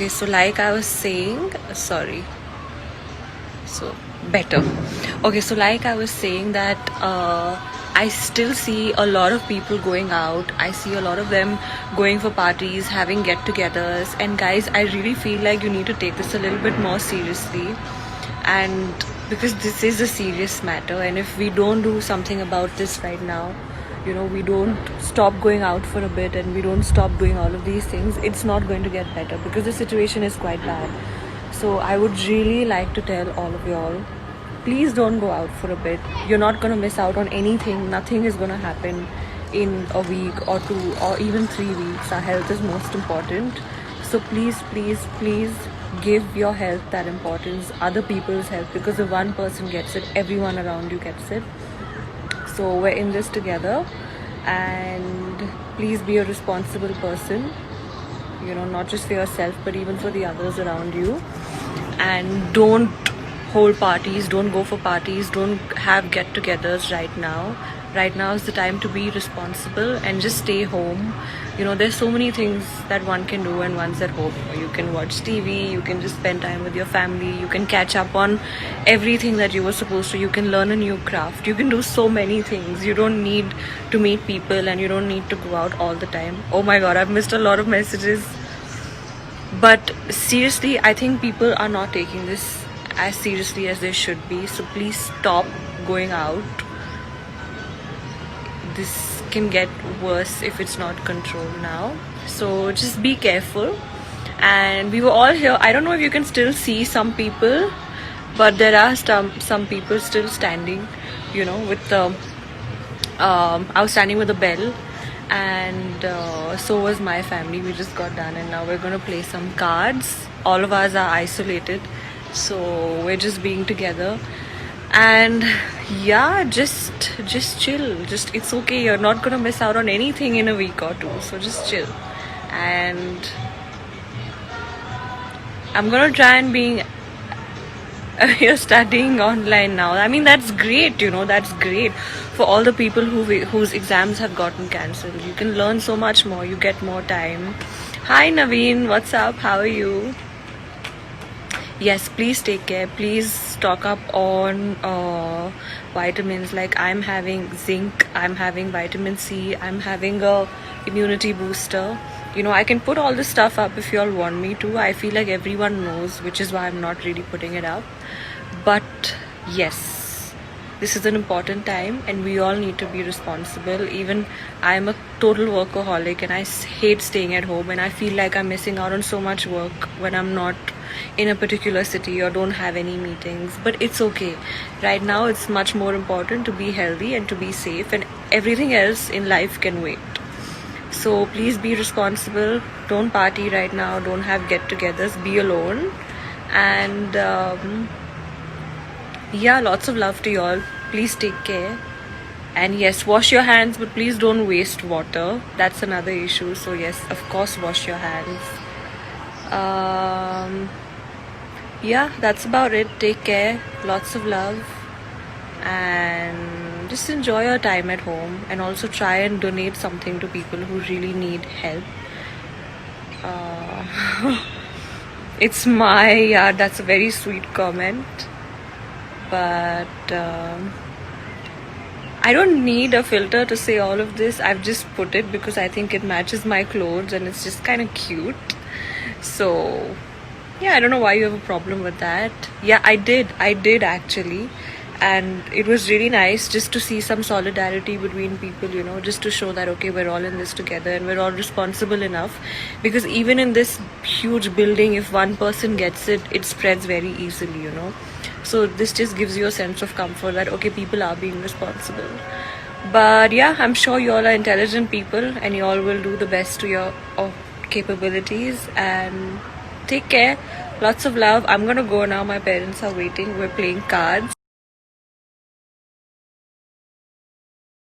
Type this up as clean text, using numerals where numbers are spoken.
Okay, so like I was saying, sorry. So better. Okay, so like I was saying that I still see a lot of people going out. I see a lot of them going for parties, having get-togethers. And guys, I really feel like you need to take this a little bit more seriously. And because this is a serious matter, and if we don't do something about this right now, you know, we don't stop going out for a bit and we don't stop doing all of these things, it's not going to get better because the situation is quite bad. So I would really like to tell all of y'all, please don't go out for a bit. You're not going to miss out on anything. Nothing is going to happen in a week or 2 or even 3 weeks. Our health is most important. So please, please, please give your health that importance, other people's health, because if one person gets it, everyone around you gets it. So we're in this together, and please be a responsible person, you know, not just for yourself but even for the others around you. And don't hold parties, don't go for parties, don't have get-togethers right now. Right now is the time to be responsible and just stay home. You know, there's so many things that one can do when one's at home. You can watch TV, you can just spend time with your family, you can catch up on everything that you were supposed to, you can learn a new craft, you can do so many things. You don't need to meet people and you don't need to go out all the time. Oh my god, I've missed a lot of messages. But seriously, I think people are not taking this as seriously as they should be. So please stop going out. This can get worse if it's not controlled now. So just be careful. And we were all here. I don't know if you can still see some people, but there are some people still standing, you know, with the I was standing with the bell, and so was my family. We just got done and now we're going to play some cards. All of us are isolated, so we're just being together. And yeah, just chill. Just, it's okay, you're not going to miss out on anything in a week or 2, so just chill. And I'm going to try and be you're studying online now. I mean, that's great, you know, that's great for all the people whose exams have gotten cancelled. You can learn so much more, you get more time. Hi Naveen, what's up, how are you? Yes, please take care. Please stock up on vitamins. Like I'm having zinc, I'm having vitamin C, I'm having a immunity booster. You know, I can put all this stuff up if you all want me to. I feel like everyone knows, which is why I'm not really putting it up. But yes, this is an important time and we all need to be responsible. Even I'm a total workaholic and I hate staying at home, and I feel like I'm missing out on so much work when I'm not in a particular city or don't have any meetings. But it's okay. Right now it's much more important to be healthy and to be safe, and everything else in life can wait. So please be responsible. Don't party right now. Don't have get-togethers. Be alone. And yeah, lots of love to you all. Please take care. And yes, wash your hands, but please don't waste water. That's another issue. So yes, of course, wash your hands. Yeah, that's about it. Take care. Lots of love. And just enjoy your time at home, and also try and donate something to people who really need help. It's my that's a very sweet comment, but I don't need a filter to say all of this. I've just put it because I think it matches my clothes and it's just kind of cute. So yeah, I don't know why you have a problem with that. Yeah, I did actually. And it was really nice just to see some solidarity between people, you know, just to show that okay, we're all in this together and we're all responsible enough. Because even in this huge building, if one person gets it, it spreads very easily, you know. So this just gives you a sense of comfort that okay, people are being responsible. But yeah, I'm sure you all are intelligent people and you all will do the best to your capabilities. And take care. Lots of love. I'm gonna go now. My parents are waiting. We're playing cards.